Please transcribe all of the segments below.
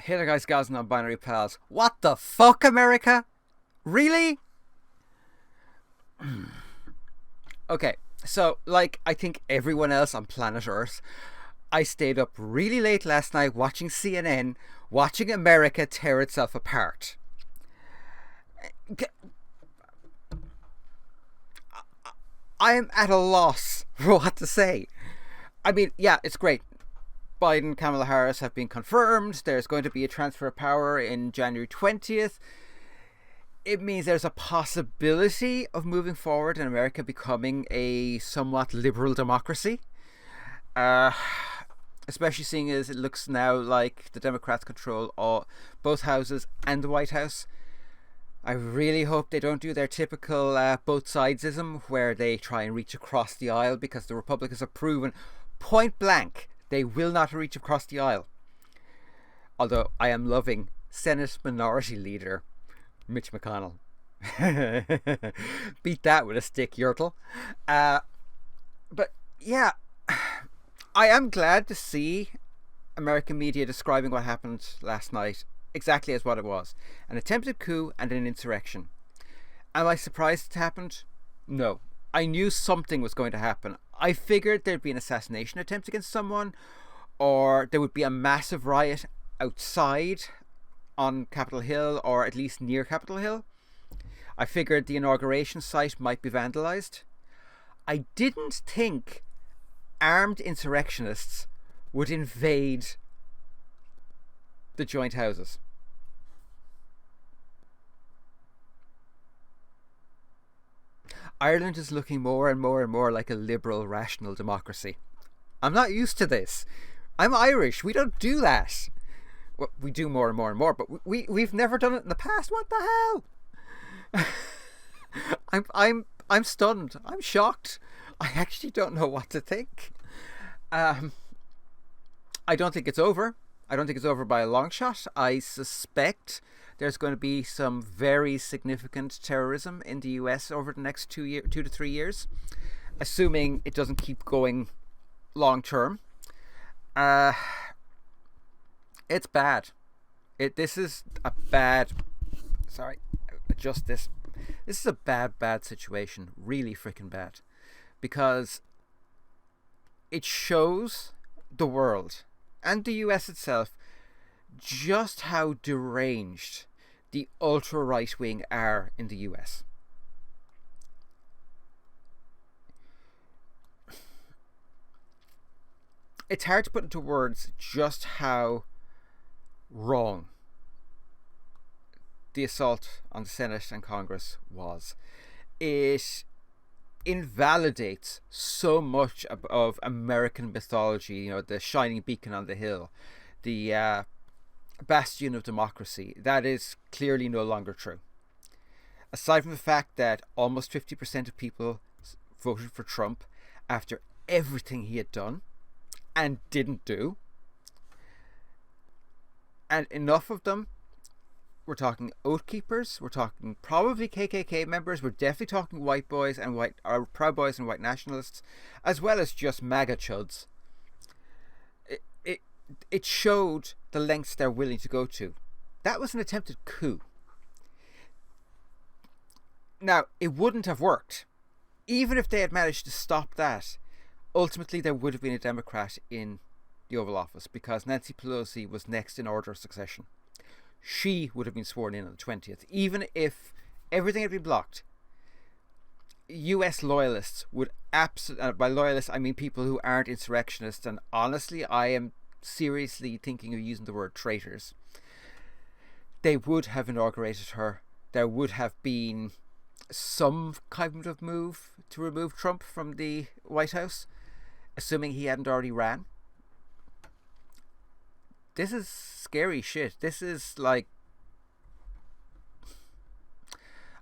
Hey there guys, gals and non-binary pals. What the fuck, America? Really? Okay, so like I think everyone else on planet Earth, I stayed up really late last night watching CNN, watching America tear itself apart. I am at a loss for what to say. I mean, yeah, it's great. Biden, Kamala Harris have been confirmed. There's going to be a transfer of power in January 20th. It means there's a possibility of moving forward in America becoming a somewhat liberal democracy. Especially seeing as it looks now like the Democrats control both houses and the White House. I really hope they don't do their typical both sidesism where they try and reach across the aisle, because the Republicans have proven point blank they will not reach across the aisle. Although I am loving Senate Minority Leader Mitch McConnell. Beat that with a stick, Yertle. But yeah, I am glad to see American media describing what happened last night exactly as what it was: an attempted coup and an insurrection. Am I surprised it happened? No. I knew something was going to happen. I figured there'd be an assassination attempt against someone, or there would be a massive riot outside on Capitol Hill, or at least near Capitol Hill. I figured the inauguration site might be vandalized. I didn't think armed insurrectionists would invade the joint houses. Ireland is looking more and more and more like a liberal, rational democracy. I'm not used to this. I'm Irish. We don't do that. Well, we do more and more and more, but we've never done it in the past. What the hell? I'm stunned. I'm shocked. I actually don't know what to think. I don't think it's over. I don't think it's over by a long shot. I suspect there's going to be some very significant terrorism in the US over the next 2 to 3 years, assuming it doesn't keep going long term. It's bad. This is a bad. Sorry, adjust this. This is a bad situation. Really freaking bad, because it shows the world and the US itself just how deranged the ultra right wing are in the US. It's hard to put into words just how wrong the assault on the Senate and Congress was. It invalidates so much of American mythology, you know, the shining beacon on the hill, the bastion of democracy. That is clearly no longer true. Aside from the fact that almost 50% of people voted for Trump after everything he had done and didn't do, and enough of them, we're talking Oath Keepers, we're talking probably KKK members, we're definitely talking white boys and Proud Boys and white nationalists, as well as just MAGA chuds. It showed the lengths they're willing to go to. That was an attempted coup. Now, it wouldn't have worked. Even if they had managed to stop that, ultimately there would have been a Democrat in the Oval Office, because Nancy Pelosi was next in order of succession. She would have been sworn in on the 20th. Even if everything had been blocked, US loyalists would absolutely, by loyalists I mean people who aren't insurrectionists, and honestly I am seriously thinking of using the word traitors, they would have inaugurated her. There would have been some kind of move to remove Trump from the White House, assuming he hadn't already ran. This is scary shit. This is like,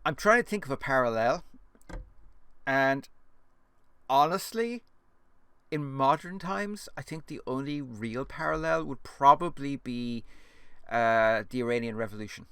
I'm trying to think of a parallel, and honestly, in modern times, I think the only real parallel would probably be the Iranian Revolution.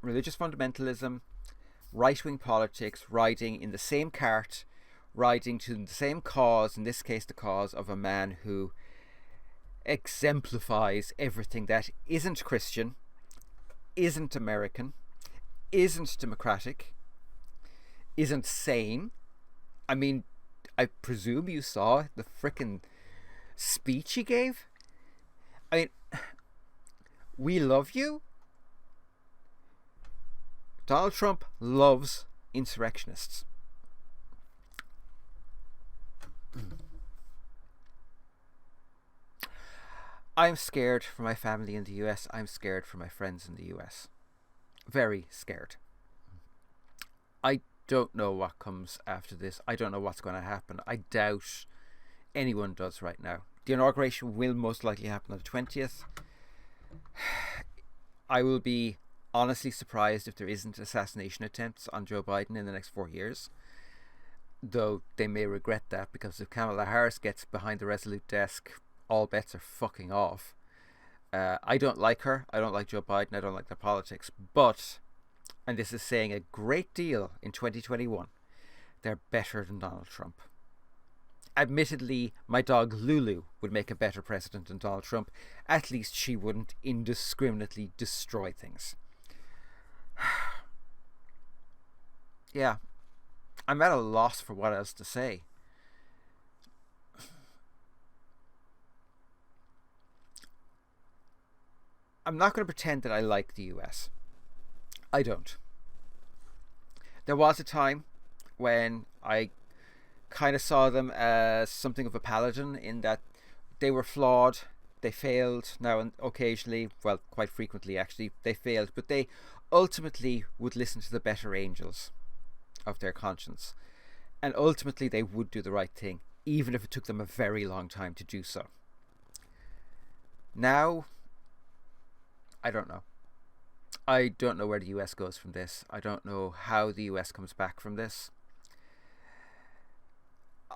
Religious fundamentalism, right-wing politics riding in the same cart, riding to the same cause, in this case the cause of a man who exemplifies everything that isn't Christian, isn't American, isn't democratic, isn't sane. I mean, I presume you saw the frickin' speech he gave. I mean, we love you. Donald Trump loves insurrectionists. I'm scared for my family in the US. I'm scared for my friends in the US. Very scared. I don't know what comes after this. I don't know what's going to happen. I doubt anyone does right now. The inauguration will most likely happen on the 20th. I will be honestly surprised if there isn't assassination attempts on Joe Biden in the next 4 years. Though they may regret that, because if Kamala Harris gets behind the Resolute desk, all bets are fucking off. I don't like her. I don't like Joe Biden. I don't like their politics. But, and this is saying a great deal in 2021, they're better than Donald Trump. Admittedly, my dog Lulu would make a better president than Donald Trump. At least she wouldn't indiscriminately destroy things. Yeah, I'm at a loss for what else to say. I'm not going to pretend that I like the US. I don't. There was a time when I kind of saw them as something of a paladin, in that they were flawed, they failed now and occasionally, well, quite frequently actually, they failed, but they ultimately would listen to the better angels of their conscience, and ultimately they would do the right thing, even if it took them a very long time to do so. Now, I don't know. I don't know where the US goes from this. I don't know how the US comes back from this.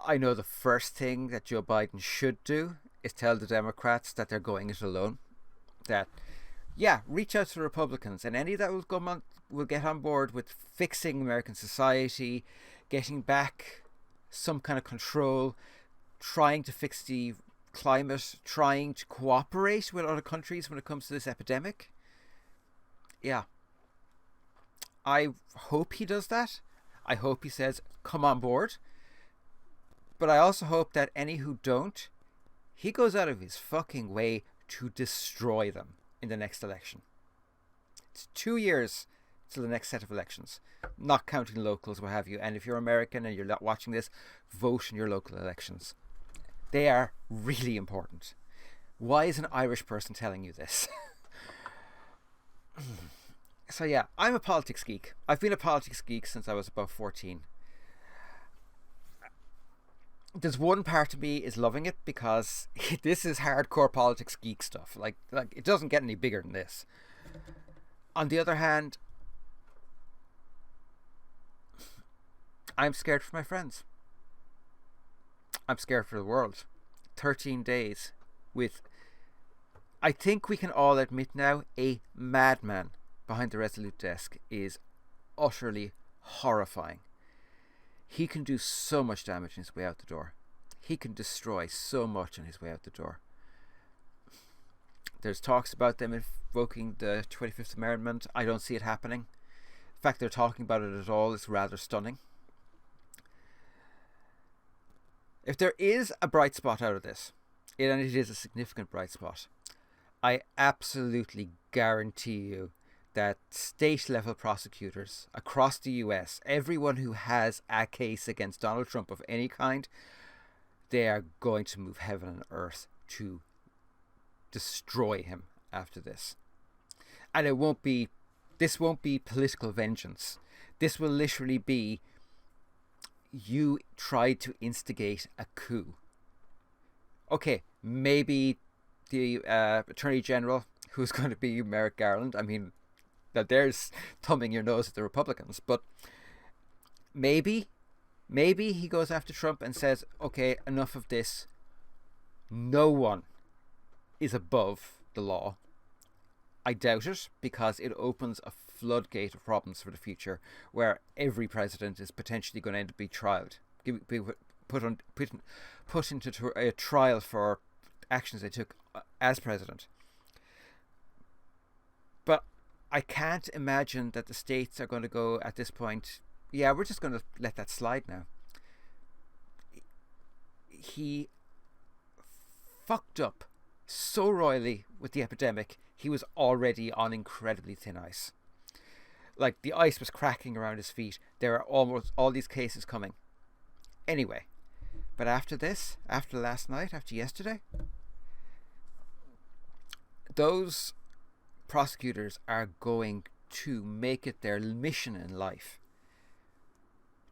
I know the first thing that Joe Biden should do is tell the Democrats that they're going it alone. That, yeah, reach out to the Republicans, and any that will get on board with fixing American society, getting back some kind of control, trying to fix the climate, trying to cooperate with other countries when it comes to this epidemic. Yeah. I hope he does that. I hope he says, come on board. But I also hope that any who don't, he goes out of his fucking way to destroy them in the next election. It's 2 years till the next set of elections, not counting locals, what have you. And if you're American and you're not watching this, vote in your local elections. They are really important. Why is an Irish person telling you this? So yeah, I'm a politics geek. I've been a politics geek since I was about 14. There's one part of me is loving it, because this is hardcore politics geek stuff. Like it doesn't get any bigger than this. On the other hand, I'm scared for my friends. I'm scared for the world. 13 days with, I think we can all admit now, a madman behind the Resolute desk is utterly horrifying. He can do so much damage on his way out the door. He can destroy so much on his way out the door. There's talks about them invoking the 25th Amendment. I don't see it happening. The fact they're talking about it at all is rather stunning. If there is a bright spot out of this, and it is a significant bright spot, I absolutely guarantee you that state-level prosecutors across the US, everyone who has a case against Donald Trump of any kind, they are going to move heaven and earth to destroy him after this. And this won't be political vengeance. This will literally be, you tried to instigate a coup. Okay, maybe the Attorney General, who's going to be Merrick Garland, I mean, now there's thumbing your nose at the Republicans, but maybe he goes after Trump and says, okay, enough of this. No one is above the law. I doubt it, because it opens a floodgate of problems for the future, where every president is potentially going to end up being trialed, be put into a trial for actions they took as president. But I can't imagine that the states are going to go at this point, yeah, we're just going to let that slide now. He fucked up so royally with the epidemic, he was already on incredibly thin ice. Like, the ice was cracking around his feet. There are almost all these cases coming. Anyway, but after this, after last night, after yesterday, those prosecutors are going to make it their mission in life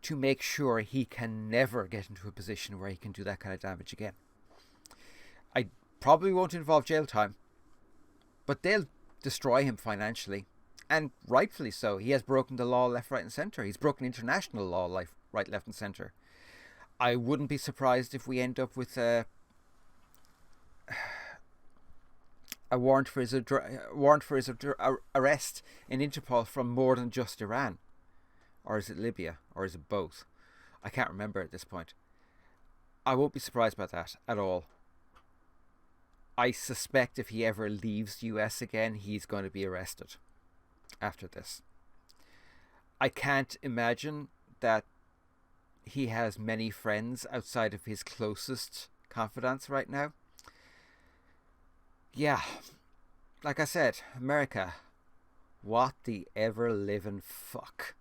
to make sure he can never get into a position where he can do that kind of damage again. I probably won't involve jail time, but they'll destroy him financially, and rightfully so. He has broken the law left, right and centre. He's broken international law right, left and centre. I wouldn't be surprised if we end up with a warrant for his arrest in Interpol from more than just Iran. Or is it Libya? Or is it both? I can't remember at this point. I won't be surprised by that at all. I suspect if he ever leaves the US again, he's going to be arrested after this. I can't imagine that he has many friends outside of his closest confidants right now. Yeah, like I said, America, what the ever living fuck.